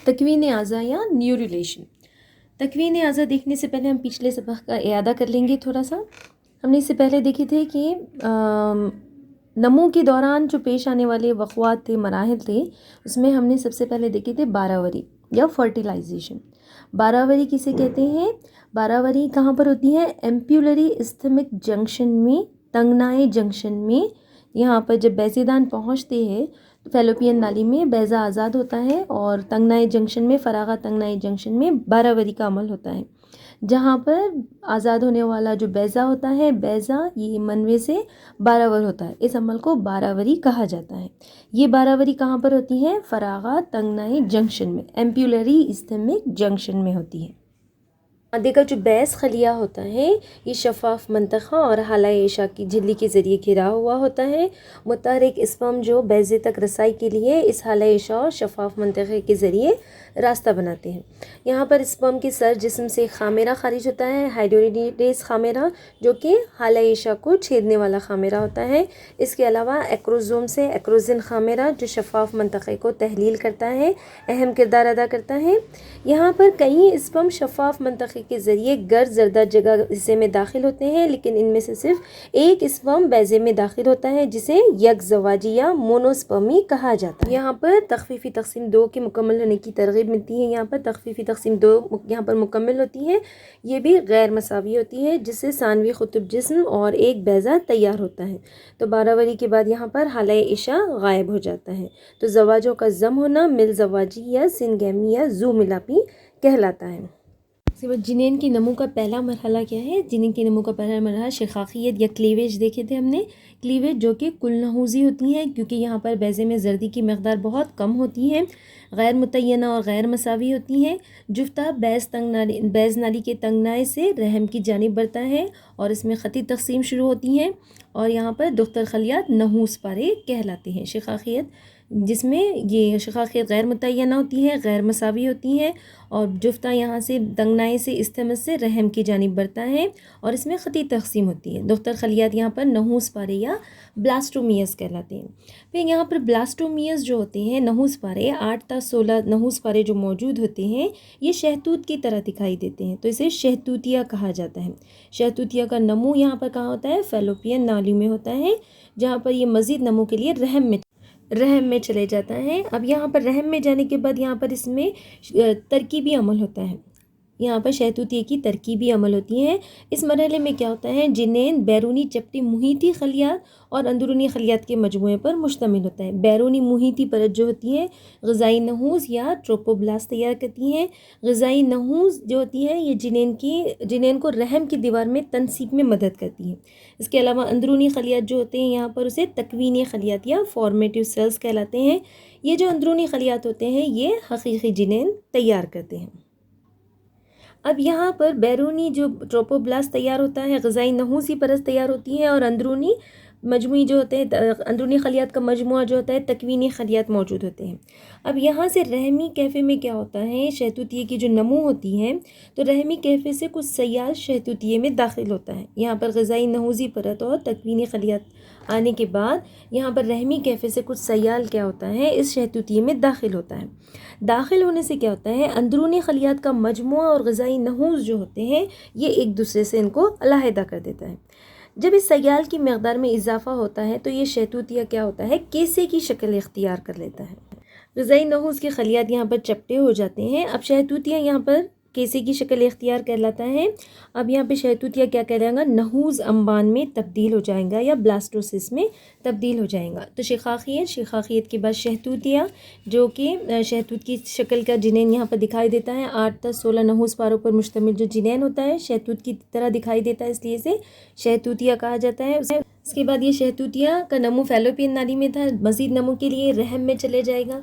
تکوین اعضاء یا نیوریلیشن۔ تکوین اعضاء دیکھنے سے پہلے ہم پچھلے سبق کا اعادہ کر لیں گے تھوڑا سا۔ ہم نے اس سے پہلے دیکھے تھے کہ نمو کے دوران جو پیش آنے والے وقوعات تھے، مراحل تھے، اس میں ہم نے سب سے پہلے دیکھے تھے باراوری یا فرٹیلائزیشن۔ باراوری کسے کہتے ہیں؟ باراوری کہاں پر ہوتی ہے؟ ایمپیولری استھمک جنکشن میں، تنگنائے جنکشن میں۔ یہاں پر جب بیضے دان پہنچتے ہیں تو فیلوپین نالی میں بیضہ آزاد ہوتا ہے اور تنگنائے جنکشن میں، فراغہ تنگنائے جنکشن میں باراوری کا عمل ہوتا ہے، جہاں پر آزاد ہونے والا جو بیضہ ہوتا ہے، بیضہ یہ منوے سے باراور ہوتا ہے، اس عمل کو باراوری کہا جاتا ہے۔ یہ باراوری کہاں پر ہوتی ہے؟ فراغہ تنگنائے جنکشن میں، ایمپیولری استھمک جنکشن میں ہوتی ہے۔ مادے کا جو بیض خلیہ ہوتا ہے یہ شفاف منطقہ اور حالہ عشاء کی جھلی کے ذریعے گھرا ہوا ہوتا ہے۔ متحرک اسپرم جو بیضے تک رسائی کے لیے اس حالہ عشاء اور شفاف منطقے کے ذریعے راستہ بناتے ہیں۔ یہاں پر اسپرم کے سر جسم سے خامیرہ خارج ہوتا ہے، ہائیڈرونیڈیز خامیرہ، جو کہ حالہ عشاء کو چھیدنے والا خامیرہ ہوتا ہے۔ اس کے علاوہ ایکروزوم سے ایکروزن خامیرہ جو شفاف منطقے کو تحلیل کرتا ہے، اہم کردار ادا کرتا ہے۔ یہاں پر کئی اسپرم شفاف منطقے کے ذریعے گرد زردہ جگہ حصے میں داخل ہوتے ہیں، لیکن ان میں سے صرف ایک اسپرم بیضے میں داخل ہوتا ہے جسے یک زواجی یا مونوسپرمی کہا جاتا ہے۔ یہاں پر تخفیفی تقسیم 2 کے مکمل ہونے کی ترغیب ملتی ہے۔ یہاں پر تخفیفی تقسیم 2 یہاں پر مکمل ہوتی ہے، یہ بھی غیر مساوی ہوتی ہے، جس سے ثانوی قطب جسم اور ایک بیضہ تیار ہوتا ہے۔ تو باراوری کے بعد یہاں پر حالہ عشاء غائب ہو جاتا ہے، تو زواجوں کا ضم ہونا مل زواجی یا سنگیمی یا زو ملاپی کہلاتا ہے۔ اس کے بعد جنین کی نمو کا پہلا مرحلہ کیا ہے؟ جنین کی نمو کا پہلا مرحلہ شقاقیت یا کلیویج دیکھے تھے ہم نے۔ کلیویج جو کہ کل نحوزی ہوتی ہے، کیونکہ یہاں پر بیضے میں زردی کی مقدار بہت کم ہوتی ہے، غیر متعینہ اور غیر مساوی ہوتی ہے۔ جفتہ بیض نالی کے تنگنائے سے رحم کی جانب بڑھتا ہے اور اس میں خطی تقسیم شروع ہوتی ہے، اور یہاں پر دختر خلیات نحوس پارے کہلاتے ہیں۔ شقاقیت جس میں یہ شقاقیت غیر متعینہ ہوتی ہے، غیر مساوی ہوتی ہے، اور جفتہ یہاں سے تنگنائے سے استمت سے رحم کی جانب بڑھتا ہے اور اس میں خطی تقسیم ہوتی ہے۔ دختر خلیات یہاں پر نحوس پارے یا بلاسٹومیاس کہلاتے ہیں۔ پھر یہاں پر بلاسٹومیاس جو ہوتے ہیں، نحوس پارے 8 تا 16 نحوس پارے جو موجود ہوتے ہیں، یہ شہتوت کی طرح دکھائی دیتے ہیں، تو اسے شہتوتیہ کہا جاتا ہے۔ شہتوتیہ کا نمو یہاں پر کہاں ہوتا ہے؟ فیلوپین نالی میں ہوتا ہے، جہاں پر یہ مزید نمو کے لیے رحم میں چلے جاتا ہے۔ اب یہاں پر رحم میں جانے کے بعد یہاں پر اس میں ترکیبی عمل ہوتا ہے، یہاں پر شہتوتیہ کی ترکیبی عمل ہوتی ہے۔ اس مرحلے میں کیا ہوتا ہے؟ جنین بیرونی چپٹی محیطی خلیات اور اندرونی خلیات کے مجموعے پر مشتمل ہوتا ہے۔ بیرونی محیطی پرت جو ہوتی ہے غذائی نحوس یا ٹروپوبلاست تیار کرتی ہے۔ غذائی نحوس جو ہوتی ہے یہ جنین کو رحم کی دیوار میں تنسیب میں مدد کرتی ہے۔ اس کے علاوہ اندرونی خلیات جو ہوتے ہیں یہاں پر اسے تکوینی خلیات یا فارمیٹیو سیلز کہلاتے ہیں۔ یہ جو اندرونی خلیات ہوتے ہیں یہ حقیقی جنین تیار کرتے ہیں۔ اب یہاں پر بیرونی جو ٹروپوبلاست تیار ہوتا ہے، غذائی نحوسی پرت تیار ہوتی ہے، اور اندرونی مجموعی جو ہوتے ہیں، اندرونی خلیات کا مجموعہ جو ہوتا ہے تکوینی خلیات موجود ہوتے ہیں۔ اب یہاں سے رحمی کیفے میں کیا ہوتا ہے؟ شہتوتیہ کی جو نمو ہوتی ہے تو رحمی کیفے سے کچھ سیال شہتوتیہ میں داخل ہوتا ہے۔ یہاں پر غذائی نحوسی پرت اور تکوینی خلیات آنے کے بعد یہاں پر رحمی کیفے سے کچھ سیال کیا ہوتا ہے؟ اس شہتوتیہ میں داخل ہوتا ہے۔ داخل ہونے سے کیا ہوتا ہے؟ اندرونی خلیات کا مجموعہ اور غذائی نحوس جو ہوتے ہیں یہ ایک دوسرے سے ان کو علیحدہ کر دیتا ہے۔ جب اس سیال کی مقدار میں اضافہ ہوتا ہے تو یہ شہتوتیہ کیا ہوتا ہے؟ کیسے کی شکل اختیار کر لیتا ہے۔ غذائی نحوس کے خلیات یہاں پر چپٹے ہو جاتے ہیں۔ اب شہتوتیہ یہاں پر کیسے کی شکل اختیار کر لیتا ہے۔ اب یہاں پہ شہتوتیہ کیا کرے گا؟ نحوس انبان میں تبدیل ہو جائے گا یا بلاسٹوسس میں تبدیل ہو جائے گا۔ تو شقاقیت کے بعد شہتوتیہ جو کہ شہتوت کی شکل کا جنین یہاں پر دکھائی دیتا ہے، 8 تا 16 نحوس پاروں پر مشتمل جو جنین ہوتا ہے شہتوت کی طرح دکھائی دیتا ہے، اس لیے اسے شہتوتیہ کہا جاتا ہے۔ اس کے بعد یہ شہتوتیہ کا نمو فیلوپین نالی میں تھا، مزید نمو کے لیے رحم میں چلے جائے گا۔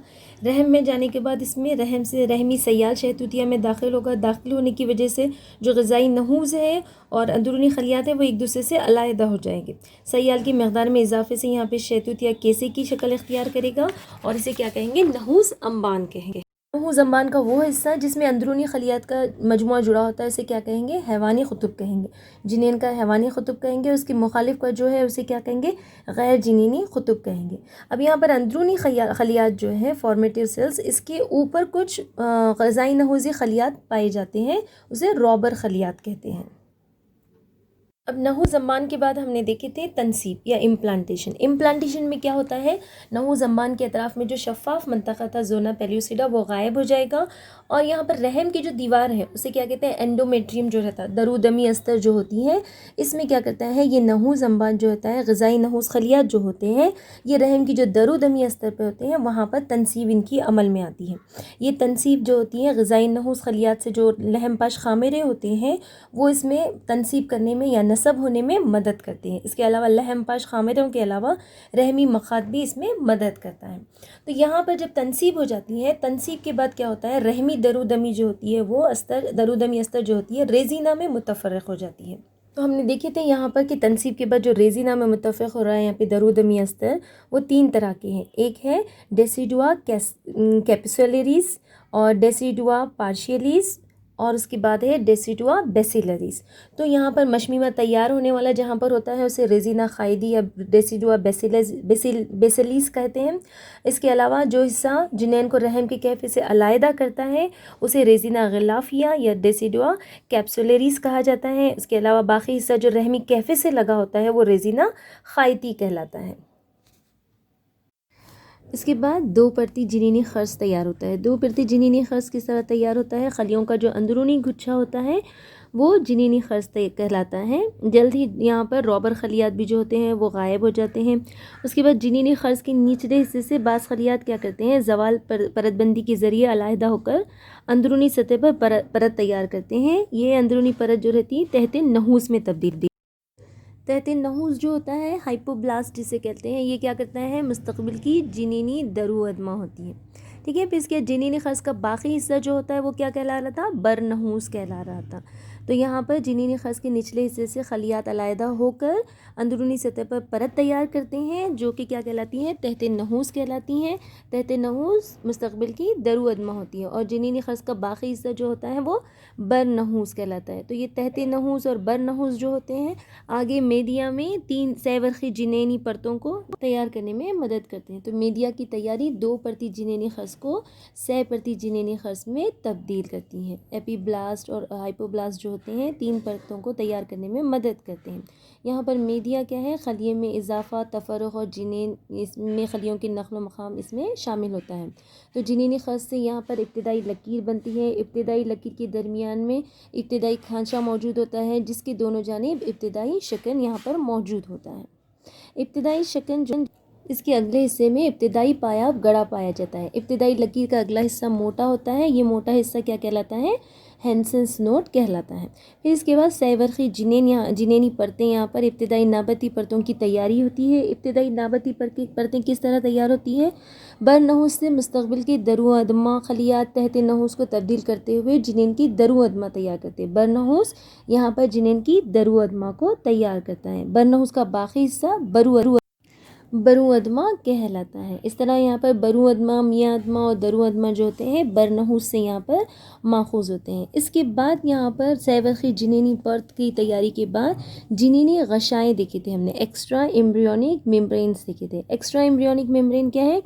رحم میں جانے کے بعد اس میں رحمی سیال شہتوتیہ میں داخل ہوگا۔ داخل ہونے کی وجہ سے جو غذائی نحوس ہے اور اندرونی خلیات ہیں وہ ایک دوسرے سے علیحدہ ہو جائیں گے۔ سیال کی مقدار میں اضافے سے یہاں پہ شہتوتیہ کیسے کی شکل اختیار کرے گا اور اسے کیا کہیں گے؟ نحوس انبان کہیں گے۔ نحو زبان کا وہ حصہ جس میں اندرونی خلیات کا مجموعہ جڑا ہوتا ہے اسے کیا کہیں گے؟ حیوانی خطب کہیں گے. جنین کا حیوانی خطب کہیں گے. اس کی مخالف کا جو ہے اسے کیا کہیں گے؟ غیر جنینی خطب کہیں گے. اب یہاں پر اندرونی خلیات جو ہے فارمیٹیو سیلز، اس کے اوپر کچھ غذائی نحوزی خلیات پائے جاتے ہیں، اسے روبر خلیات کہتے ہیں. اب نحو زبان کے بعد ہم نے دیکھے تھے تنصیب یا امپلانٹیشن. امپلانٹیشن میں کیا ہوتا ہے؟ نحو زبان کے اطراف میں جو شفاف منطقہ تھا زونا پیلیوسیڈا وہ غائب ہو جائے گا، اور یہاں پر رحم کی جو دیوار ہے اسے کیا کہتے ہیں؟ اینڈومیٹریم جو رہتا ہے، درودمی استر جو ہوتی ہے، اس میں کیا کرتا ہے یہ نحو زبان جو ہوتا ہے، غذائی نحوس خلیات جو ہوتے ہیں یہ رحم کی جو درودمی استر پہ ہوتے ہیں وہاں پر تنصیب ان کی عمل میں آتی ہے. یہ تنصیب جو ہوتی ہے غذائی نحوس خلیات سے جو لحم پاش خامرے ہوتے ہیں وہ اس میں تنصیب کرنے میں یا نصب ہونے میں مدد کرتے ہیں. اس کے علاوہ لحم پاش خامروں کے علاوہ رحمی مخاط بھی اس میں مدد کرتا ہے. تو یہاں پر جب تنصیب ہو جاتی ہے، تنصیب کے بعد کیا ہوتا ہے؟ رحمی درودمی جو ہوتی ہے وہ درودمی استر جو ہوتی ہے ریزینہ میں متفرق ہو جاتی ہے. تو ہم نے دیکھے تھے یہاں پر کہ تنصیب کے بعد جو ریزینہ میں متفق ہو رہا ہے یہاں پہ درودمی استر، وہ 3 طرح کے ہیں. ایک ہے ڈیسیڈوا کیپسولیریز اور ڈیسیڈوا پارشیلیز، اور اس کے بعد ہے ڈیسیڈوا بیسیلریز. تو یہاں پر مشمیمہ تیار ہونے والا جہاں پر ہوتا ہے اسے ریزینہ خائدی یا ڈیسیڈوا بیسیلیز کہتے ہیں. اس کے علاوہ جو حصہ جنین کو رحم کے کیفے سے علیحدہ کرتا ہے اسے ریزینہ غلافیہ یا ڈیسیڈوا کیپسولیریز کہا جاتا ہے. اس کے علاوہ باقی حصہ جو رحمی کیفے سے لگا ہوتا ہے وہ ریزینہ خائطی کہلاتا ہے. اس کے بعد 2 پرتی جنینی خرص تیار ہوتا ہے. 2 پرتی جنینی خرص کس طرح تیار ہوتا ہے؟ خلیوں کا جو اندرونی گچھا ہوتا ہے وہ جنینی خرص کہلاتا ہے. جلد ہی یہاں پر روبر خلیات بھی جو ہوتے ہیں وہ غائب ہو جاتے ہیں. اس کے بعد جنینی خرص کے نچلے حصے سے بعض خلیات کیا کرتے ہیں؟ زوال پرت بندی کے ذریعے علیحدہ ہو کر اندرونی سطح پر پرت تیار کرتے ہیں. یہ اندرونی پرت جو رہتی ہے تحت نحوس میں تبدیل تحت نحوس جو ہوتا ہے ہائپوبلاسٹ جسے کہتے ہیں، یہ کیا کرتا ہے؟ مستقبل کی جنینی درو ادمہ ہوتی ہے. ٹھیک ہے. پھر اس کے جنینی خرص کا باقی حصہ جو ہوتا ہے وہ کیا کہلا رہا تھا؟ برنحوس کہلا رہا تھا. تو یہاں پر جنینی خرص کے نچلے حصے سے خلیات علیحدہ ہو کر اندرونی سطح پر پرت تیار کرتے ہیں جو کہ کیا کہلاتی ہیں؟ تحت نحوس کہلاتی ہیں. تحت نحوس مستقبل کی درو ادمہ ہوتی ہے، اور جنینی خرص کا باقی حصہ جو ہوتا ہے وہ برنحوس کہلاتا ہے. تو یہ تحت نحوس اور برنحوس جو ہوتے ہیں آگے میڈیا میں 3 سہ جنینی پرتوں کو تیار کرنے میں مدد کرتے ہیں. تو میڈیا کی تیاری 2 پرتی جنینی خرص کو سہ پرتی جنینی خرص میں تبدیل کرتی ہیں. ایپی بلاسٹ اور ہائپوبلاسٹ جو ہوتے ہیں 3 پرتوں کو تیار کرنے میں مدد کرتے ہیں. یہاں پر میڈیا کیا ہے؟ خلیے میں اضافہ، تفرق اور جنین، اس میں خلیوں کی نقل و مقام اس میں شامل ہوتا ہے. تو جنینی خرص سے یہاں پر ابتدائی لکیر بنتی ہے. ابتدائی لکیر کے درمیان میں ابتدائی کھانچہ موجود ہوتا ہے جس کی دونوں جانب ابتدائی شکن یہاں پر موجود ہوتا ہے. ابتدائی شکن جو اس کے اگلے حصے میں ابتدائی پایاب گڑا پایا جاتا ہے. ابتدائی لکیر کا اگلا حصہ موٹا ہوتا ہے. یہ موٹا حصہ کیا کہلاتا ہے؟ ہینسنس نوٹ کہلاتا ہے. پھر اس کے بعد سہ جنینی پرتیں یہاں پر ابتدائی نابتی پرتوں کی تیاری ہوتی ہے. ابتدائی نابتی پرتیں کس طرح تیار ہوتی ہے؟ برنحوس سے مستقبل کی درو ادمہ خلیات تحت نحوس کو تبدیل کرتے ہوئے جنین کی درو ادمہ تیار کرتے ہیں. برنحوس یہاں پر جنین کی درو ادمہ کو تیار کرتا ہے. برنحوس کا باقی حصہ برو ادمہ کہلاتا ہے. اس طرح یہاں پر برو ادمہ، میاں ادمہ اور درو ادمہ جو ہوتے ہیں برنحوس سے یہاں پر ماخوذ ہوتے ہیں. اس کے بعد یہاں پر سہ جنینی پرت کی تیاری کے بعد جنینی غشائیں دیکھے تھے ہم نے، ایکسٹرا ایمبریونک ممبرینز دیکھے تھے. ایکسٹرا ایمبریونک ممبرین کیا ہے؟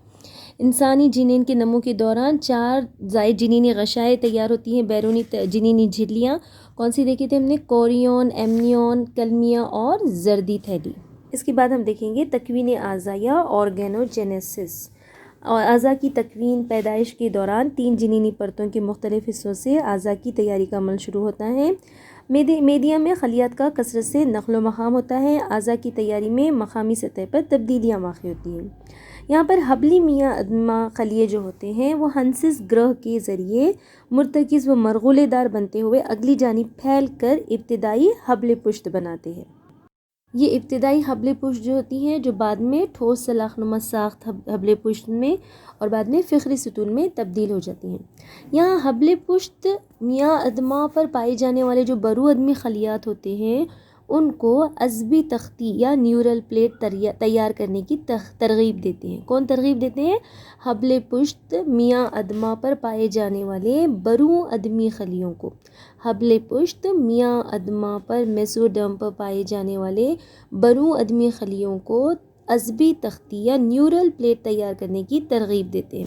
انسانی جنین کے نمو کے دوران 4 زائد جنینی غشائیں تیار ہوتی ہیں. بیرونی جنینی جھلیاں کون سی دیکھی تھی ہم نے؟ کوریون، ایمنیون، کلمیا اور زردی تھیلی. اس کے بعد ہم دیکھیں گے تکوین اعضاء یا آرگینوجینیسس. اور اعضاء کی تکوین پیدائش کے دوران 3 جنینی پرتوں کے مختلف حصوں سے اعضاء کی تیاری کا عمل شروع ہوتا ہے. میڈیا میں خلیات کا کثرت سے نقل و مقام ہوتا ہے. اعضاء کی تیاری میں مقامی سطح پر تبدیلیاں واقع ہوتی ہیں. یہاں پر حبلی میاں ادمہ خلیے جو ہوتے ہیں وہ ہنسس گرہ کے ذریعے مرتکز و مرغولے دار بنتے ہوئے اگلی جانب پھیل کر ابتدائی حبل پشت بناتے ہیں. یہ ابتدائی حبل پشت جو ہوتی ہیں جو بعد میں ٹھوس سلاخ نما ساخت حبل پشت میں اور بعد میں فخری ستون میں تبدیل ہو جاتی ہیں. یہاں حبل پشت میاں ادمہ پر پائے جانے والے جو برو ادمی خلیات ہوتے ہیں ان کو عصبی تختی یا نیورل پلیٹ تیار کرنے کی ترغیب دیتے ہیں۔ کون ترغیب دیتے ہیں؟ حبل پشت میاں ادمہ پر پائے جانے والے برو ادمی خلیوں کو، حبل پشت میاں ادمہ پر میسوڈرم پر پائے جانے والے برو ادمی خلیوں کو عصبی تختی یا نیورل پلیٹ تیار کرنے کی ترغیب دیتے ہیں۔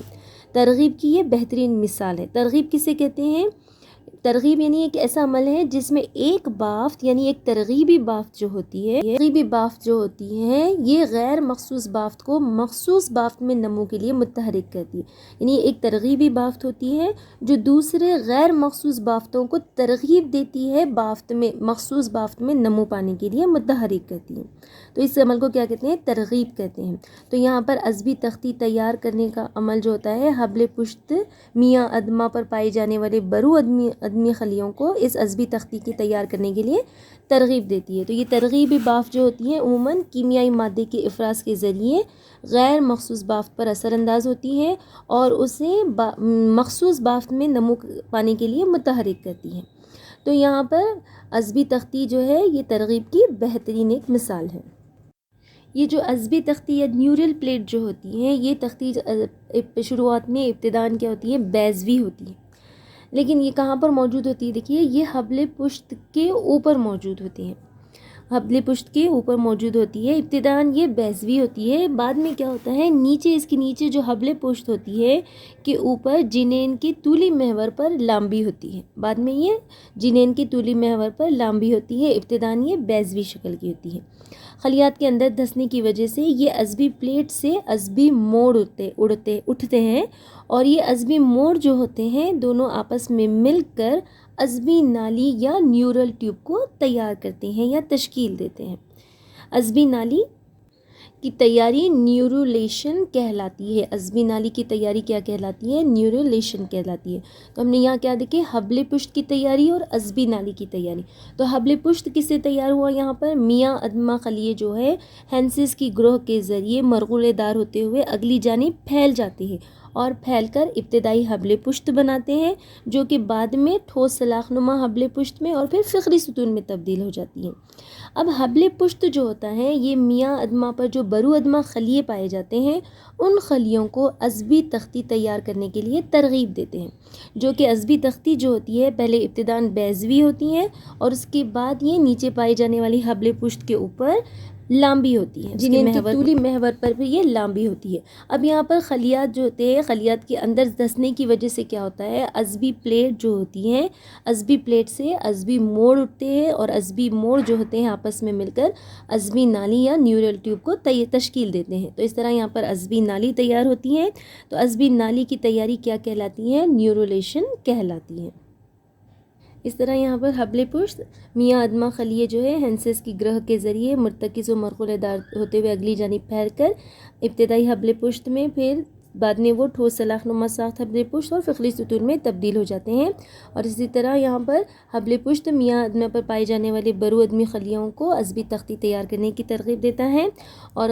ترغیب کی یہ بہترین مثال ہے۔ ترغیب کسے کہتے ہیں؟ ترغیب یعنی ایک ایسا عمل ہے جس میں ایک بافت یعنی ایک ترغیبی بافت جو ہوتی ہے، ترغیبی بافت جو ہوتی ہے یہ غیر مخصوص بافت کو مخصوص بافت میں نمو کے لیے متحرک کرتی ہے۔ یعنی ایک ترغیبی بافت ہوتی ہے جو دوسرے غیر مخصوص بافتوں کو ترغیب دیتی ہے بافت میں، مخصوص بافت میں نمو پانے کے لیے متحرک کرتی ہے۔ تو اس عمل کو کیا کہتے ہیں؟ ترغیب کہتے ہیں۔ تو یہاں پر عصبی تختی تیار کرنے کا عمل جو ہوتا ہے، حبل پشت میاں ادمہ پر پائی جانے والے برو ادمی خلیوں کو اس عصبی تختی کی تیار کرنے کے لیے ترغیب دیتی ہے۔ تو یہ ترغیبی بافت جو ہوتی ہیں عموماً کیمیائی مادے کے افراز کے ذریعے غیر مخصوص بافت پر اثر انداز ہوتی ہیں اور اسے مخصوص بافت میں نمو پانے کے لیے متحرک کرتی ہیں۔ تو یہاں پر عصبی تختی جو ہے یہ ترغیب کی بہترین ایک مثال ہے۔ یہ جو عصبی تختی یا نیورل پلیٹ جو ہوتی ہیں یہ تختی شروعات میں ابتداً کیا ہوتی ہے؟ بیضوی ہوتی ہے، لیکن یہ کہاں پر موجود ہوتی ہے؟ دیکھیے یہ حبل پشت کے اوپر موجود ہوتی ہیں، حبل پشت کے اوپر موجود ہوتی ہے۔ ابتداً یہ بیضوی ہوتی ہے، بعد میں کیا ہوتا ہے نیچے اس کے نیچے جو حبل پشت ہوتی ہے کہ اوپر جنین کے طولی محور پر لامبی ہوتی ہے، بعد میں یہ جنین کے طولی محور پر لامبی ہوتی ہے۔ ابتداً یہ بیضوی شکل کی ہوتی ہے۔ خلیات کے اندر دھسنے کی وجہ سے یہ عصبی پلیٹ سے عصبی موڑ اٹھتے ہیں اور یہ عصبی موڑ جو ہوتے ہیں دونوں آپس میں مل کر عصبی نالی یا نیورل ٹیوب کو تیار کرتے ہیں یا تشکیل دیتے ہیں۔ عصبی نالی کی تیاری نیورولیشن کہلاتی ہے۔ عصبی نالی کی تیاری کیا کہلاتی ہے؟ نیورولیشن کہلاتی ہے۔ تو ہم نے یہاں کیا دیکھے؟ حبل پشت کی تیاری اور عصبی نالی کی تیاری۔ تو حبل پشت کس سے تیار ہوا؟ یہاں پر میاں ادمہ خلیے جو ہے ہینسس کی گروہ کے ذریعے مرغوڑے دار ہوتے ہوئے اگلی جانب پھیل جاتے ہیں اور پھیل کر ابتدائی حبل پشت بناتے ہیں جو کہ بعد میں ٹھوس سلاخ نما حبل پشت میں اور پھر فقری ستون میں تبدیل ہو جاتی ہیں۔ اب حبل پشت جو ہوتا ہے یہ میاں ادمہ پر جو برو ادمہ خلیے پائے جاتے ہیں ان خلیوں کو عصبی تختی تیار کرنے کے لیے ترغیب دیتے ہیں، جو کہ عصبی تختی جو ہوتی ہے پہلے ابتداً بیضوی ہوتی ہیں اور اس کے بعد یہ نیچے پائی جانے والی حبل پشت کے اوپر لامبی ہوتی ہے، جنین کے طولی محور پر بھی یہ لامبی ہوتی ہے۔ اب یہاں پر خلیات جو ہوتے ہیں، خلیات کے اندر دھسنے کی وجہ سے کیا ہوتا ہے عصبی پلیٹ جو ہوتی ہیں، عصبی پلیٹ سے عصبی موڑ اٹھتے ہیں اور عصبی موڑ جو ہوتے ہیں آپس میں مل کر عصبی نالی یا نیورل ٹیوب کو تشکیل دیتے ہیں۔ تو اس طرح یہاں پر عصبی نالی تیار ہوتی ہیں۔ تو عصبی نالی کی تیاری کیا کہلاتی ہے؟ نیورولیشن کہلاتی ہے۔ اس طرح یہاں پر حبل پشت میاں ادمہ خلیے جو ہے ہینسس کی گرہ کے ذریعے مرتکز و مرغوڑے دار ہوتے ہوئے اگلی جانب پھیل کر ابتدائی حبل پشت میں پھر بعد میں وہ ٹھوس سلاخ نما ساخت حبل پشت اور فقری ستون میں تبدیل ہو جاتے ہیں۔ اور اسی طرح یہاں پر حبل پشت میاں ادمہ پر پائے جانے والے برو ادمی خلیوں کو عصبی تختی تیار کرنے کی ترغیب دیتا ہے اور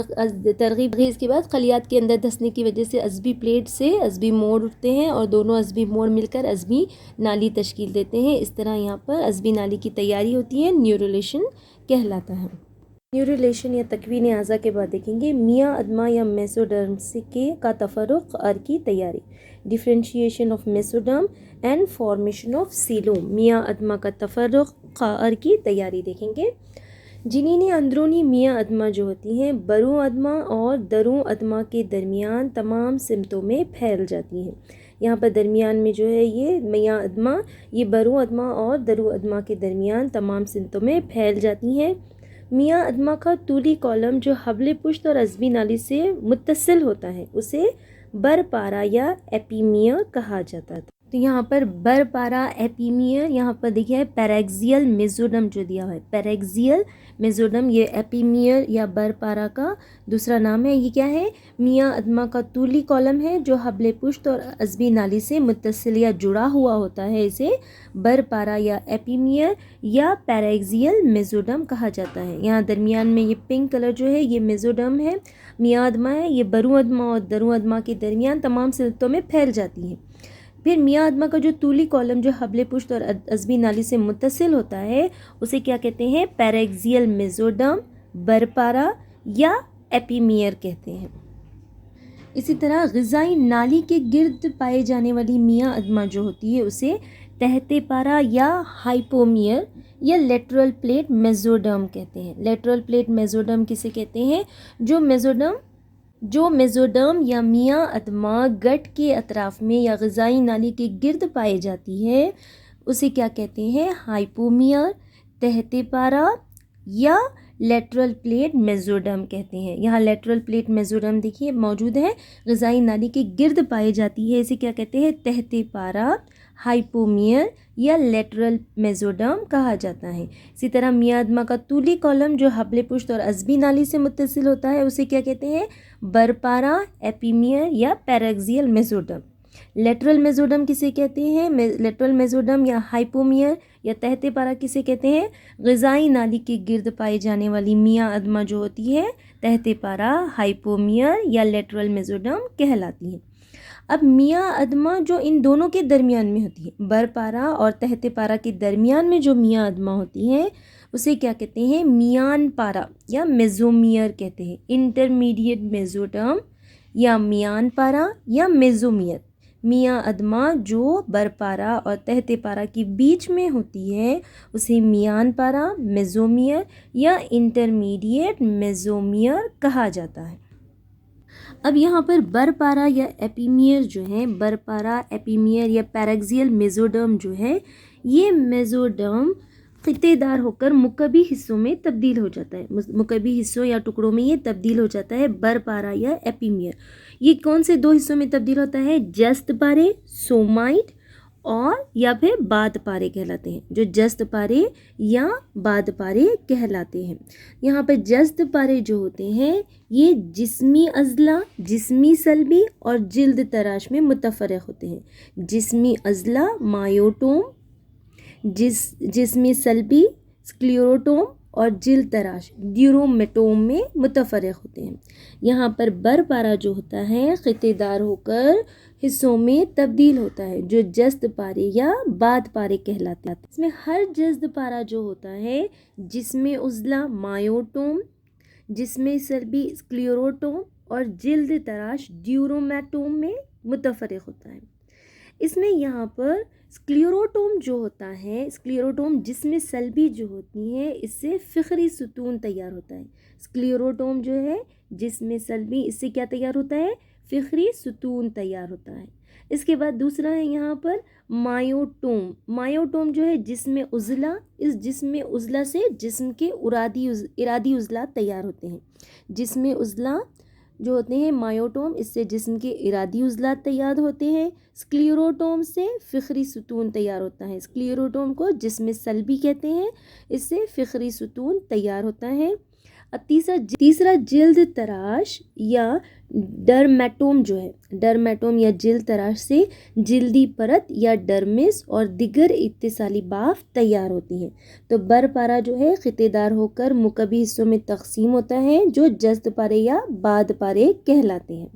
ترغیب اس کے بعد خلیات کے اندر دھسنے کی وجہ سے عصبی پلیٹ سے عصبی موڑ اٹھتے ہیں اور دونوں عصبی موڑ مل کر عصبی نالی تشکیل دیتے ہیں۔ اس طرح یہاں پر عصبی نالی کی تیاری ہوتی ہے، نیورولیشن کہلاتا ہے۔ نیورولیشن یا تکوین اعضاء کے بعد دیکھیں گے میاں ادمہ یا میسوڈرم کا تفرق قعر کی تیاری، differentiation of mesoderm and formation of coelom. میاں ادمہ کا تفرق قعر کی تیاری دیکھیں گے۔ جنین اندرونی میاں ادمہ جو ہوتی ہیں بروں ادمہ اور دروں ادمہ کے درمیان تمام سمتوں میں پھیل جاتی ہیں۔ یہاں پر درمیان میں جو ہے یہ میاں ادمہ یہ بروں ادمہ اور دروں ادمہ کے درمیان تمام سمتوں میں پھیل جاتی ہیں۔ میاں ادمہ کا طولی کالم جو حبل پشت اور عصبی نالی سے متصل ہوتا ہے اسے برپارا یا ایپیمیہ کہا جاتا تھا۔ تو یہاں پر برپارا ایپیمیہ، یہاں پر دیکھیے پیریکزیل میزوڈم جو دیا ہوا ہے، پیریکزیل میزوڈم یہ ایپیمیہ یا برپارا کا دوسرا نام ہے۔ یہ کیا ہے؟ میاں ادمہ کا طولی کالم ہے جو حبل پشت اور عصبی نالی سے متصل یا جڑا ہوا ہوتا ہے، اسے برپارا یا ایپیمیہ یا پیریکزیل میزوڈم کہا جاتا ہے۔ یہاں درمیان میں یہ پنک کلر جو ہے یہ میزوڈم ہے، میاں ادمہ ہے، یہ بروں ادمہ اور دروں ادمہ کے درمیان تمام سمتوں میں پھیل جاتی ہیں۔ پھر میاں ادما کا جو طولی کالم جو حبل پشت اور عصبی نالی سے متصل ہوتا ہے اسے کیا کہتے ہیں؟ پیریکزیل میزوڈرم، برپارا یا ایپیمیئر کہتے ہیں۔ اسی طرح غذائی نالی کے گرد پائے جانے والی میاں ادما جو ہوتی ہے اسے تحت پارا یا ہائپومیئر یا لیٹرل پلیٹ میزوڈرم کہتے ہیں۔ لیٹرل پلیٹ میزوڈرم کسے کہتے ہیں؟ جو میزوڈرم یا میاں ادما گٹ کے اطراف میں یا غذائی نالی کے گرد پائی جاتی ہے اسے کیا کہتے ہیں؟ ہائپومیئر، تحت پارا یا لیٹرل پلیٹ میزوڈرم کہتے ہیں۔ یہاں لیٹرل پلیٹ میزوڈرم دیکھیے موجود ہے، غذائی نالی کے گرد پائی جاتی ہے، اسے کیا کہتے ہیں؟ تحت پارا، ہائپومیئر یا لیٹرل میزوڈرم کہا جاتا ہے۔ اسی طرح میاں ادما کا طولی کالم جو حبل پشت اور عصبی نالی سے متصل ہوتا ہے اسے کیا کہتے ہیں؟ برپارا، ایپیمیئر یا پیریکزیل میزوڈرم۔ لیٹرل میزوڈرم کسے کہتے ہیں؟ لیٹرل میزوڈرم یا ہائپومیئر یا تحت پارا کسے کہتے ہیں؟ غذائی نالی کے گرد پائی جانے والی میاں ادما جو ہوتی ہے تحت پارا، ہائپومیئر یا لیٹرل میزوڈرم کہلاتی ہے۔ اب میاں ادما جو ان دونوں کے درمیان میں ہوتی ہے، برپارا اور تحت پارا کے درمیان میں جو میاں ادما ہوتی ہے اسے کیا کہتے ہیں؟ میان پارا یا میزومیئر کہتے ہیں۔ انٹرمیڈیٹ میزوڈرم یا میان پارا یا میزومیئر، میاں ادما جو برپارا اور تحت پارا کے بیچ میں ہوتی ہے اسے میان پارا، میزومیئر یا انٹرمیڈیٹ میزومیئر کہا جاتا ہے۔ اب یہاں پر برپارا یا ایپیمیئر جو ہے، برپارا، ایپیمیئر یا پیریکزیل میزوڈرم جو ہے، یہ میزوڈرم خطے دار ہو کر مکعبی حصوں میں تبدیل ہو جاتا ہے، مکعبی حصوں یا ٹکڑوں میں یہ تبدیل ہو جاتا ہے برپارا یا ایپیمیئر۔ یہ کون سے دو حصوں میں تبدیل ہوتا ہے؟ جست پارے، سومائٹ، اور یا پھر باد پارے کہلاتے ہیں، جو جست پارے یا باد پارے کہلاتے ہیں۔ یہاں پر جست پارے جو ہوتے ہیں یہ جسمی عضلہ، جسمی سلبی اور جلد تراش میں متفرق ہوتے ہیں۔ جسمی عضلہ مایوٹوم، جسمی سلبی سکلیروٹوم اور جلد تراش ڈیورومیٹوم میں متفرق ہوتے ہیں۔ یہاں پر برپارا جو ہوتا ہے خطے دار ہو کر حصوں میں تبدیل ہوتا ہے، جو جست پارے یا باد پارے کہلاتے ہیں۔ اس میں ہر جست پارا جو ہوتا ہے جسم عضلہ مایوٹوم، جسم سلبی سکلیروٹوم اور جلد تراش ڈیورومیٹوم میں متفرق ہوتا ہے۔ اس میں یہاں پر سکلیروٹوم جو ہوتا ہے، سکلیروٹوم جسم سلبی جو ہوتی ہے اس سے فقری ستون تیار ہوتا ہے۔ سکلیروٹوم جو ہے جسم سلبی، اس سے کیا تیار ہوتا ہے؟ فقری ستون تیار ہوتا ہے۔ اس کے بعد دوسرا ہے یہاں پر مایوٹوم۔ مایوٹوم جو ہے جسم عضلہ، اس جسم عضلہ سے جسم کے ارادی عضلات تیار ہوتے ہیں۔ جسم عضلہ جو ہوتے ہیں مایوٹوم، اس سے جسم کے ارادی عضلات تیار ہوتے ہیں۔ سکلیروٹوم سے فقری ستون تیار ہوتا ہے۔ سکلیروٹوم کو جسم سلبی کہتے ہیں، اس سے فقری ستون تیار ہوتا ہے۔ اب تیسرا جلد تراش یا ڈرمیٹوم جو ہے، ڈرمیٹوم یا جلد تراش سے جلدی پرت یا ڈرمس اور دیگر اتصالی بافت تیار ہوتی ہیں۔ تو برپارا جو ہے خطے دار ہو کر مکعبی حصوں میں تقسیم ہوتا ہے، جو جست پارے یا باد پارے کہلاتے ہیں۔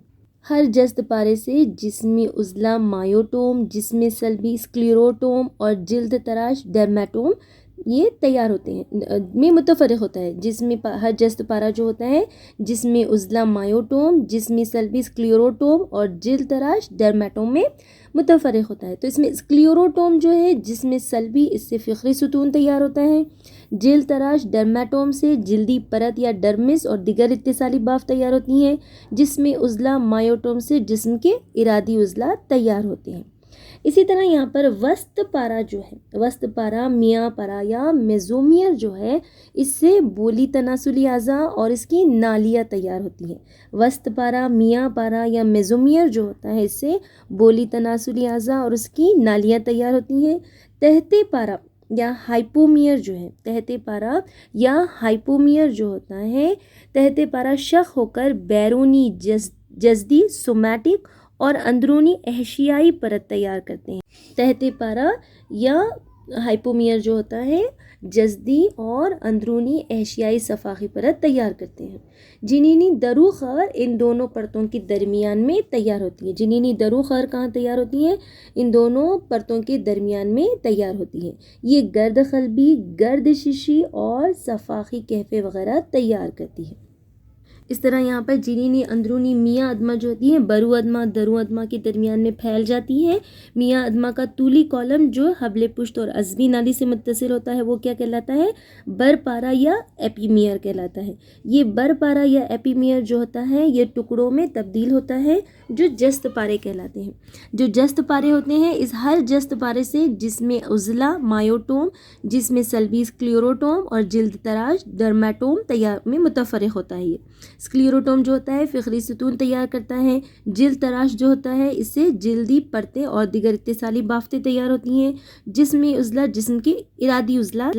ہر جست پارے سے جسمی عضلہ مایوٹوم، جسم سلبی سکلیروٹوم اور جلد تراش ڈرمیٹوم یہ تیار ہوتے ہیں میں متفرق ہوتا ہے۔ ہر جست پارا جو ہوتا ہے جسم عضلہ مایوٹوم، جسمی سلبی سکلیروٹوم اور جلد تراش ڈرمیٹوم میں متفرق ہوتا ہے۔ تو اس میں سکلیروٹوم جو ہے جسم سلبی، اس سے فقری ستون تیار ہوتا ہے۔ جلد تراش ڈرمیٹوم سے جلدی پرت یا ڈرمس اور دیگر اتصالی بافت تیار ہوتی ہیں۔ جسم عضلہ مایوٹوم سے جسم کے ارادی عضلات تیار ہوتے ہیں۔ اسی طرح یہاں پر وسط پارا جو ہے، وسط پارا میاں پارا یا میزومیئر جو ہے، اس سے بولی تناسلی اعضاء اور اس کی نالیاں تیار ہوتی ہیں۔ وسط پارا میاں پارا یا میزومیئر جو ہوتا ہے اس سے بولی تناسلی اعضاء اور اس کی نالیاں تیار ہوتی ہیں۔ تحت پارا یا ہائپومیئر جو ہے، تحت پارا یا ہائپومیئر جو ہوتا ہے، تحت پارا شق ہو کر بیرونی جزدی سومیٹک اور اندرونی احشیائی پرت تیار کرتے ہیں۔ تحت پارا یا ہائپومیئر جو ہوتا ہے جسدی اور اندرونی اشیائی صفاقی پرت تیار کرتے ہیں۔ جنینی درو خار ان دونوں پرتوں کے درمیان میں تیار ہوتی ہے۔ جنینی درو خار کہاں تیار ہوتی ہے؟ ان دونوں پرتوں کے درمیان میں تیار ہوتی ہے۔ یہ گرد قلبی، گرد ششی اور صفاقی کہفے وغیرہ تیار کرتی ہے۔ اس طرح یہاں پر جنینی اندرونی میاں ادمہ جو ہوتی ہے برو ادمہ درو ادمہ کے درمیان میں پھیل جاتی ہے۔ میاں ادمہ کا طولی کالم جو حبل پشت اور عصبی نالی سے متصل ہوتا ہے وہ کیا کہلاتا ہے؟ بر پارا یا ایپیمیئر کہلاتا ہے۔ یہ بر پارا یا ایپیمیئر جو ہوتا ہے یہ ٹکڑوں میں تبدیل ہوتا ہے جو جست پارے کہلاتے ہیں۔ جو جست پارے ہوتے ہیں اس ہر جست پارے سے جسم عضلہ مایوٹوم، جسم سلبی اسکلیروٹوم اور جلد تراش ڈرمیٹوم تیار میں متفرق ہوتا ہے۔ اسکلیروٹوم جو ہوتا ہے فقری ستون تیار کرتا ہے۔ جلد تراش جو ہوتا ہے اس سے جلدی پرتیں اور دیگر اتصالی بافتیں تیار ہوتی ہیں۔ جسم عضلہ جسم کے ارادی عضلہ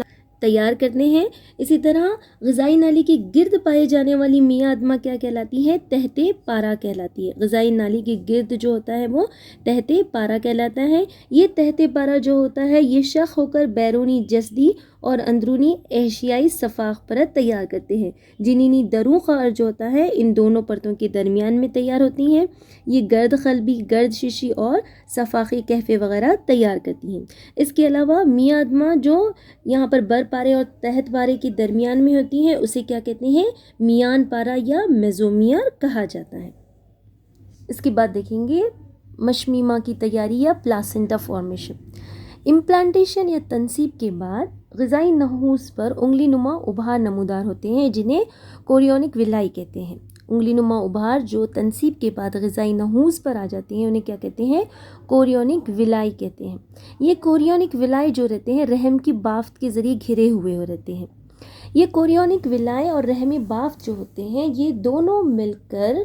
تیار کرتے ہیں۔ اسی طرح غذائی نالی کے گرد پائے جانے والی میاں ادمہ کیا کہلاتی ہے؟ تحت پارا کہلاتی ہے۔ غذائی نالی کے گرد جو ہوتا ہے وہ تحت پارا کہلاتا ہے۔ یہ تحت پارا جو ہوتا ہے یہ شق ہو کر بیرونی جسدی اور اندرونی اشیائی صفاق پرت تیار کرتے ہیں۔ جنینی درو خار جو ہوتا ہے ان دونوں پرتوں کے درمیان میں تیار ہوتی ہیں۔ یہ گرد قلبی، گرد ششی اور صفاقی کہفے وغیرہ تیار کرتی ہیں۔ اس کے علاوہ میاں ادمہ جو یہاں پر بر پارے اور تحت پارے کے درمیان میں ہوتی ہے اسے کیا کہتے ہیں؟ میان پارا یا میزومیئر کہا جاتا ہے۔ اس کے بعد دیکھیں گے مشمیمہ کی تیاری یا پلاسنٹا فارمیشن۔ امپلانٹیشن یا تنصیب کے بعد غذائی نحوس پر انگلی نما ابھار نمودار ہوتے ہیں جنہیں کوریونک ولائی کہتے ہیں۔ انگلی نما ابھار جو تنصیب کے بعد غذائی نحوس پر آ جاتے ہیں انہیں کیا کہتے ہیں؟ کوریونک ولائی کہتے ہیں۔ یہ کوریونک ولائی جو رہتے ہیں رحم کی بافت کے ذریعے گھرے ہوئے رہتے ہیں۔ یہ کوریونک ولائی اور رحمی بافت جو ہوتے ہیں یہ دونوں مل کر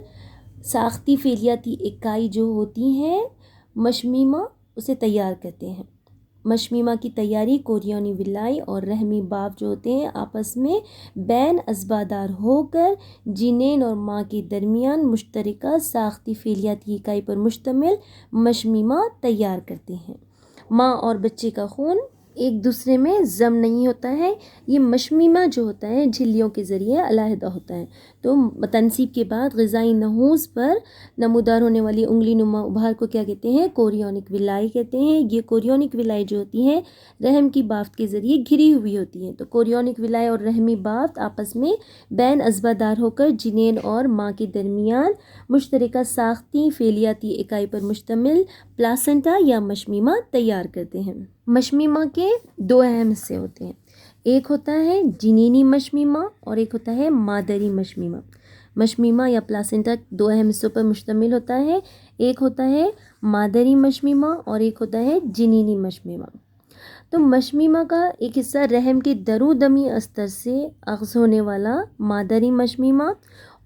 ساختی فعلیاتی اکائی جو ہوتی ہیں مشمیمہ اسے تیار کرتے ہیں۔ مشمیمہ کی تیاری کوریونی ولائی اور رحمی باف جو ہوتے ہیں آپس میں بین عصبادار ہو کر جنین اور ماں کے درمیان مشترکہ ساختی فعلیاتی اکائی پر مشتمل مشمیمہ تیار کرتے ہیں۔ ماں اور بچے کا خون ایک دوسرے میں ضم نہیں ہوتا ہے۔ یہ مشمیمہ جو ہوتا ہے جھلیوں کے ذریعے علیحدہ ہوتا ہے۔ تو تنصیب کے بعد غذائی نحوس پر نمودار ہونے والی انگلی نما ابھار کو کیا کہتے ہیں؟ کوریونک ولائی کہتے ہیں۔ یہ کوریونک ولائی جو ہوتی ہیں رحم کی بافت کے ذریعے گھری ہوئی ہوتی ہیں۔ تو کوریونک ولائی اور رحمی بافت آپس میں بین عصبادار ہو کر جنین اور ماں کے درمیان مشترکہ ساختی فعلیاتی اکائی پر مشتمل پلاسنٹا یا مشمیمہ تیار کرتے ہیں۔ مشمیمہ کے دو اہم حصے ہوتے ہیں، ایک ہوتا ہے جنینی مشمیمہ اور ایک ہوتا ہے مادری مشمیمہ۔ مشمیمہ یا پلاسنٹا دو اہم حصوں پر مشتمل ہوتا ہے، ایک ہوتا ہے مادری مشمیمہ اور ایک ہوتا ہے جنینی مشمیمہ۔ تو مشمیمہ کا ایک حصہ رحم کے درو دمی استر سے اخذ ہونے والا مادری مشمیمہ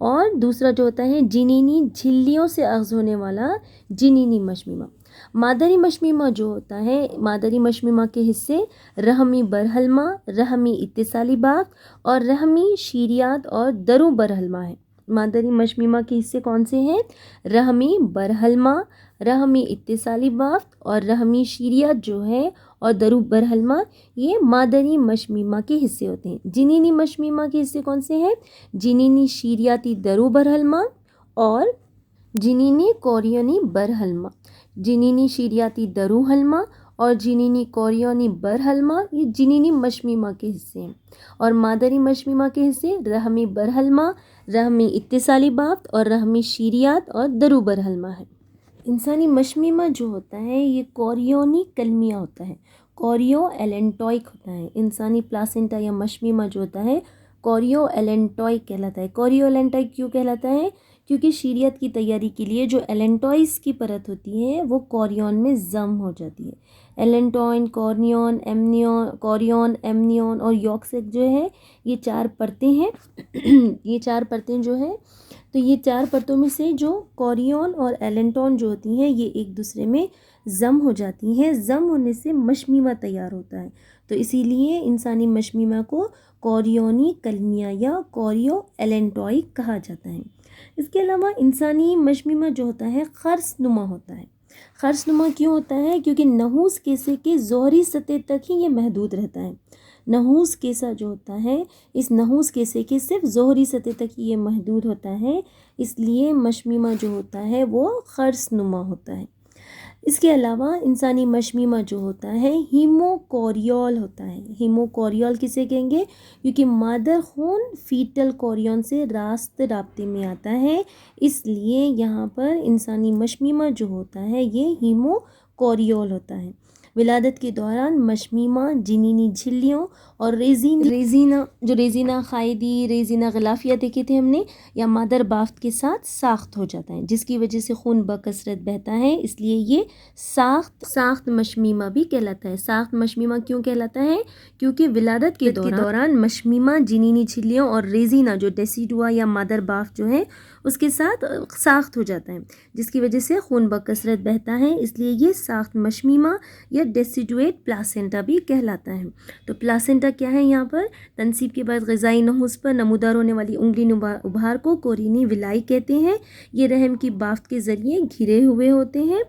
اور دوسرا جو ہوتا ہے جنینی جھلیوں سے اخذ ہونے والا جنینی مشمیمہ۔ مادری مشمیمہ جو ہوتا ہے مادری مشمیمہ کے حصے رحمی برحلمہ، رحمی اتصالی باف اور رحمی شیریات اور درو برحلمہ ہیں۔ مادری مشمیمہ کے حصے کون سے ہیں؟ رحمی برحلمہ، رحمی اتصالی بافت اور رحمی شیریات جو ہے اور درو برحلمہ یہ مادری مشمیمہ کے حصے ہوتے ہیں۔ جنینی مشمیمہ کے حصے کون سے ہیں؟ جنینی شیریاتی درو برحلمہ اور جنینی کوریونی برحلمہ۔ جنینی شیریاتی درو حلمہ اور جنینی کوریونی برحلمہ یہ جنینی مشمیمہ کے حصے ہیں، اور مادری مشمیمہ کے حصے رحمی برحلمہ، رحمی اتصالی بافت اور رحمی شیریات اور درو برحلمہ ہے۔ انسانی مشمیمہ جو ہوتا ہے یہ کوریونی کلمیہ ہوتا ہے، کوریو ایلنٹوئک ہوتا ہے۔ انسانی پلاسنٹا یا مشمیمہ جو ہوتا ہے کوریو ایلنٹوئک کہلاتا ہے۔ کوریو ایلنٹوئک کیوں کہلاتا ہے؟ کیونکہ شیریات کی تیاری کے لیے جو ایلنٹوئس کی پرت ہوتی ہے وہ کوریون میں ضم ہو جاتی ہے۔ ایلنٹوئن، کوریون، ایمنیون اور یوکسیک جو ہے یہ چار پرتیں ہیں۔ یہ چار پرتیں جو ہیں تو یہ چار پرتوں میں سے جو کوریون اور ایلنٹون جو ہوتی ہیں یہ ایک دوسرے میں ضم ہو جاتی ہیں۔ ضم ہونے سے مشمیمہ تیار ہوتا ہے، تو اسی لیے انسانی مشمیمہ کو کوریونی کلمیہ یا کوریو ایلنٹوئک کہا جاتا ہے۔ اس کے علاوہ انسانی مشمیمہ جو ہوتا ہے قرص نما ہوتا ہے۔ قرص نما کیوں ہوتا ہے؟ کیونکہ نحوس کیسے کے ظہری سطح تک ہی یہ محدود رہتا ہے۔ نحوس کیسا جو ہوتا ہے اس نحوس کیسے کے صرف ظہری سطح تک ہی یہ محدود ہوتا ہے، اس لیے مشمیمہ جو ہوتا ہے وہ قرص نما ہوتا ہے۔ اس کے علاوہ انسانی مشمیمہ جو ہوتا ہے ہیموکوریول ہوتا ہے۔ ہیموکوریول کسے کہیں گے؟ کیونکہ مادر خون فیٹل کوریون سے راست رابطے میں آتا ہے، اس لیے یہاں پر انسانی مشمیمہ جو ہوتا ہے یہ ہیموکوریول ہوتا ہے۔ ولادت کے دوران مشمیمہ جنینی جھلیوں اور ریزینہ قائدی ریزینہ غلافیہ دیکھے تھے ہم نے، یا مادر بافت کے ساتھ ساخت ہو جاتا ہے، جس کی وجہ سے خون بکثرت بہتا ہے، اس لیے یہ ساخت مشمیمہ بھی کہلاتا ہے۔ ساخت مشمیمہ کیوں کہلاتا ہے؟ کیونکہ ولادت کے دوران مشمیمہ جنینی جھلیوں اور ریزینہ جو ڈیسیڈوا یا مادر بافت جو ہے اس کے ساتھ ساخت ہو جاتا ہے، جس کی وجہ سے خون بکثرت بہتا ہے، اس لیے یہ ساخت مشمیمہ یا ڈیسیڈویٹ پلاسینٹا بھی کہلاتا ہے۔ تو پلاسینٹا کیا ہے؟ یہاں پر تنصیب کے بعد غذائی نحوس پر نمودار ہونے والی انگلی نما ابھار کو کورینی ولائی کہتے ہیں۔ یہ رحم کی بافت کے ذریعے گھرے ہوئے ہوتے ہیں۔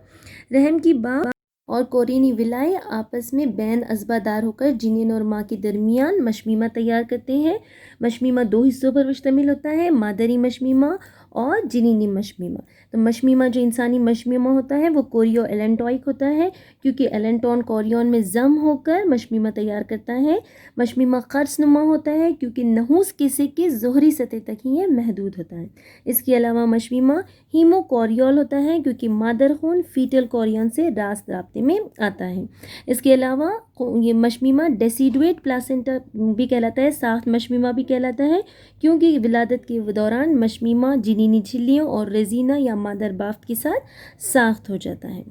رحم کی بافت اور کورینی ولائی آپس میں بین عصبہ دار ہو کر جنین اور ماں کے درمیان مشمیمہ تیار کرتے ہیں۔ مشمیمہ دو حصوں پر مشتمل ہوتا ہے، مادری مشمیمہ اور جنینی مشمیمہ۔ تو مشمیمہ جو انسانی مشمیمہ ہوتا ہے وہ کوریو ایلنٹوئک ہوتا ہے، کیونکہ ایلنٹون کوریون میں ضم ہو کر مشمیمہ تیار کرتا ہے۔ مشمیمہ قرص نما ہوتا ہے کیونکہ نحوس کیسے کے ظہری سطح تک ہی یہ محدود ہوتا ہے۔ اس کے علاوہ مشمیمہ ہیموکوریول ہوتا ہے کیونکہ مادر خون فیٹل کوریون سے راست رابطے میں آتا ہے۔ اس کے علاوہ یہ مشمیمہ ڈیسیڈویٹ پلاسینٹا بھی کہلاتا ہے، ساخت مشمیمہ بھی کہلاتا ہے، کیونکہ ولادت کے دوران مشمیمہ جنینی جھلیوں اور ریزینہ یا مادر بافت کے ساتھ ساخت ہو جاتا ہے۔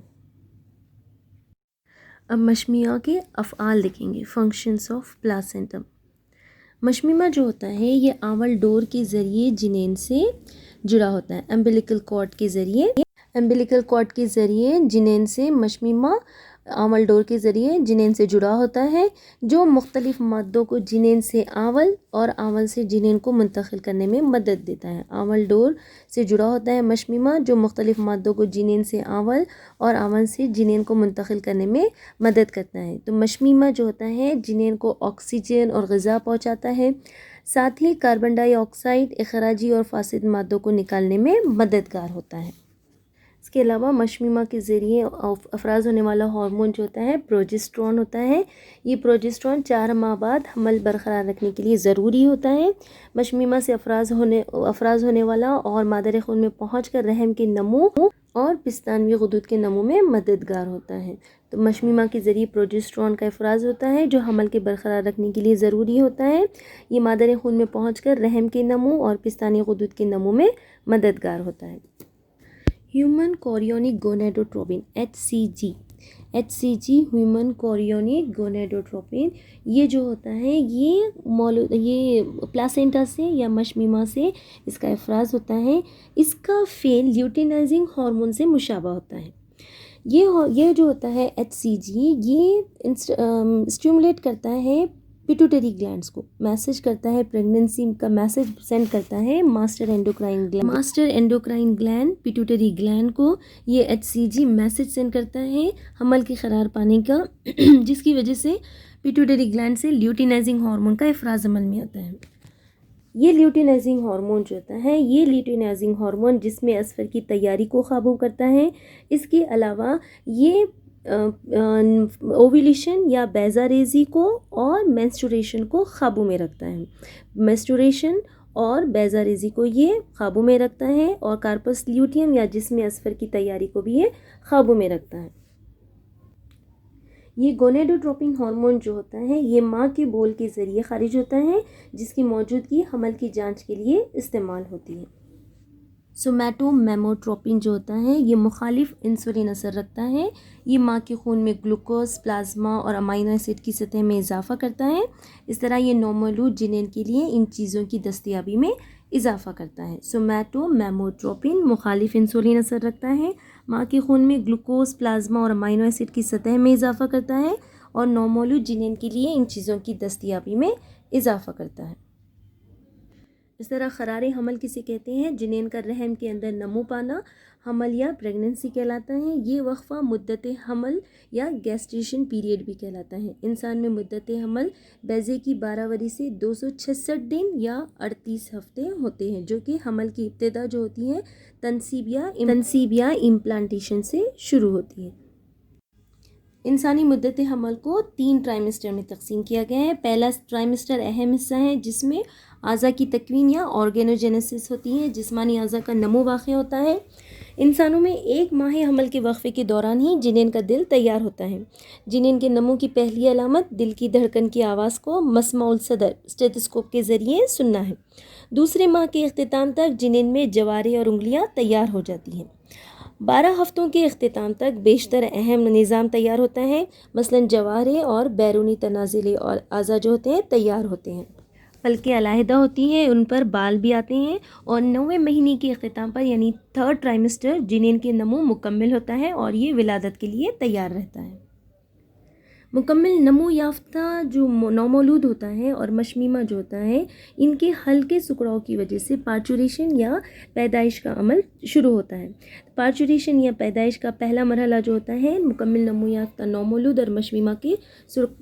اب مشمیمہ کے افعال دیکھیں گے، فنکشنز آف پلاسینٹا۔ مشمیمہ جو ہوتا ہے یہ آول ڈور کے ذریعے جنین سے جڑا ہوتا ہے، امبلیکل کارڈ کے ذریعے جنین سے مشمیمہ آول ڈور کے ذریعے جنین سے جڑا ہوتا ہے، جو مختلف مادوں کو جنین سے آول اور آول سے جنین کو منتقل کرنے میں مدد دیتا ہے۔ آول ڈور سے جڑا ہوتا ہے مشمیمہ، جو مختلف مادوں کو جنین سے آول اور آول سے جنین کو منتقل کرنے میں مدد کرتا ہے۔ تو مشمیمہ جو ہوتا ہے جنین کو آکسیجن اور غذا پہنچاتا ہے، ساتھ ہی کاربن ڈائی آکسائڈ اخراجی اور فاسد مادوں کو نکالنے میں مددگار ہوتا ہے۔ اس کے علاوہ مشمیمہ کے ذریعے افراز ہونے والا ہارمون جو ہوتا ہے پروجسٹرون ہوتا ہے۔ یہ پروجسٹرون 4 ماہ بعد حمل برقرار رکھنے کے لیے ضروری ہوتا ہے۔ مشمیمہ سے افراز ہونے والا اور مادر خون میں پہنچ کر رحم کے نمو اور پستانوی غدود کے نمو میں مددگار ہوتا ہے۔ تو مشمیمہ کے ذریعے پروجسٹرون کا افراز ہوتا ہے جو حمل کے برقرار رکھنے کے لیے ضروری ہوتا ہے۔ یہ مادر خون میں پہنچ کر رحم کے نمو اور پستانی غدود کے نمو میں مددگار ہوتا ہے۔ ہیومن کوریونک گونیڈوٹروپن ایچ سی جی ہیومن کوریونک گونیڈوٹروپن، یہ جو ہوتا ہے یہ پلاسینٹا سے یا مشمیمہ سے اس کا افراز ہوتا ہے۔ اس کا فعل لیوٹینائزنگ ہارمون سے مشابہ ہوتا ہے۔ یہ جو ہوتا ہے ایچ سی جی یہ اسٹیمولیٹ کرتا ہے پیٹوٹری گلینڈز کو، میسج کرتا ہے پریگننسی کا میسج سینڈ کرتا ہے master endocrine gland pituitary gland کو۔ یہ ایچ سی جی میسج سینڈ کرتا ہے حمل کے قرار پانے کا، جس کی وجہ سے پیٹوٹری گلینڈ سے لیوٹینائزنگ ہارمون کا افراز عمل میں ہوتا ہے۔ یہ لیوٹینائزنگ ہارمون جو ہوتا ہے یہ لیوٹینائزنگ ہارمون جسم اصفر کی تیاری کو قابو کرتا ہے۔ اس کے علاوہ یہ اوویلیشن یا بیضہ ریزی کو اور مینسٹروریشن کو قابو میں رکھتا ہے۔ مینسٹروریشن اور بیضہ ریزی کو یہ قابو میں رکھتا ہے، اور کارپس لیوٹیم یا جسم اصفر کی تیاری کو بھی یہ قابو میں رکھتا ہے۔ یہ گونیڈوٹروپن ہارمون جو ہوتا ہے یہ ماں کے بول کے ذریعے خارج ہوتا ہے، جس کی موجودگی حمل کی جانچ کے لیے استعمال ہوتی ہے۔ سومیٹومیموٹروپن جو ہوتا ہے یہ مخالف انسولین اثر رکھتا ہے۔ یہ ماں کے خون میں گلوکوز، پلازما اور امائنو ایسڈ کی سطح میں اضافہ کرتا ہے۔ اس طرح یہ نومولود جنین کے لیے ان چیزوں کی دستیابی میں اضافہ کرتا ہے۔ سومیٹومیموٹروپن مخالف انسولین اثر رکھتا ہے، ماں کے خون میں گلوکوز، پلازما اور امائنو ایسڈ کی سطح میں اضافہ کرتا ہے، اور نومولود جنین کے لیے ان چیزوں کی دستیابی میں اضافہ کرتا ہے۔ اس طرح قرار حمل کسے کہتے ہیں؟ جنین کا رحم کے اندر نمو پانا حمل یا پریگننسی کہلاتا ہے. یہ وقفہ مدت حمل یا گیسٹیشن پیریڈ بھی کہلاتا ہے. انسان میں مدت حمل بیضے کی 12 وری سے 266 دن یا 38 ہفتے ہوتے ہیں، جو کہ حمل کی ابتدا جو ہوتی ہے تنصیب یا امپلانٹیشن سے شروع ہوتی ہے. انسانی مدت حمل کو 3 ٹرائمسٹر میں تقسیم کیا گیا ہے. پہلا ٹرائمسٹر اہم حصہ ہے جس میں اعضاء کی تکوین یا آرگینوجینیسس ہوتی ہے، جسمانی اعضاء کا نمو واقع ہوتا ہے. انسانوں میں 1 ماہ حمل کے وقفے کے دوران ہی جنین کا دل تیار ہوتا ہے. جنین کے نمو کی پہلی علامت دل کی دھڑکن کی آواز کو مسموع الصدر اسٹیتھوسکوپ کے ذریعے سننا ہے. دوسرے ماہ کے اختتام تک جنین میں جوارے اور انگلیاں تیار ہو جاتی ہیں. 12 ہفتوں کے اختتام تک بیشتر اہم نظام تیار ہوتا ہے، مثلا جوارے اور بیرونی تنازلی اور اعضاء جو ہوتے ہیں تیار ہوتے ہیں، پلکیں علیحدہ ہوتی ہیں، ان پر بال بھی آتے ہیں، اور 9ویں مہینے کے اختتام پر یعنی 3rd ٹرائمسٹر جنین کے نمو مکمل ہوتا ہے اور یہ ولادت کے لیے تیار رہتا ہے. مکمل نمو یافتہ جو نومولود ہوتا ہے اور مشمیمہ جو ہوتا ہے، ان کے ہلکے سکڑاؤ کی وجہ سے پارچوریشن یا پیدائش کا عمل شروع ہوتا ہے. پارچوریشن یا پیدائش کا پہلا مرحلہ جو ہوتا ہے مکمل نمو یافتہ نومولود اور مشمیمہ کے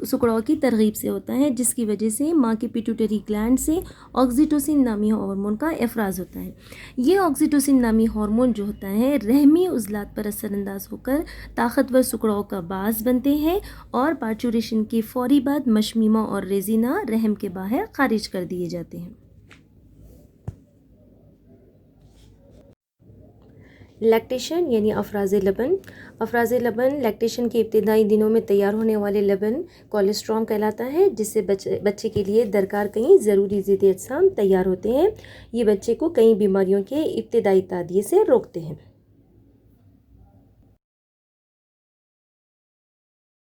سکڑاؤ کی ترغیب سے ہوتا ہے، جس کی وجہ سے ماں کے پیٹوٹری گلینڈ سے آکسیٹوسن نامی ہارمون کا افراز ہوتا ہے. یہ آکسیٹوسن نامی ہارمون جو ہوتا ہے رحمی عضلات پر اثر انداز ہو کر طاقتور سکڑاؤ کا باعث بنتے ہیں اور پارچوریشن کے فوری بعد مشمیمہ اور ریزینہ رحم کے باہر خارج کر دیے جاتے ہیں. لیکٹیشن یعنی افراز لبن. افراز لبن لیکٹیشن کے ابتدائی دنوں میں تیار ہونے والے لبن کولیسٹرول کہلاتا ہے، جس سے بچے کے لیے درکار کئی ضروری ضد اجسام تیار ہوتے ہیں. یہ بچے کو کئی بیماریوں کے ابتدائی تعدیے سے روکتے ہیں.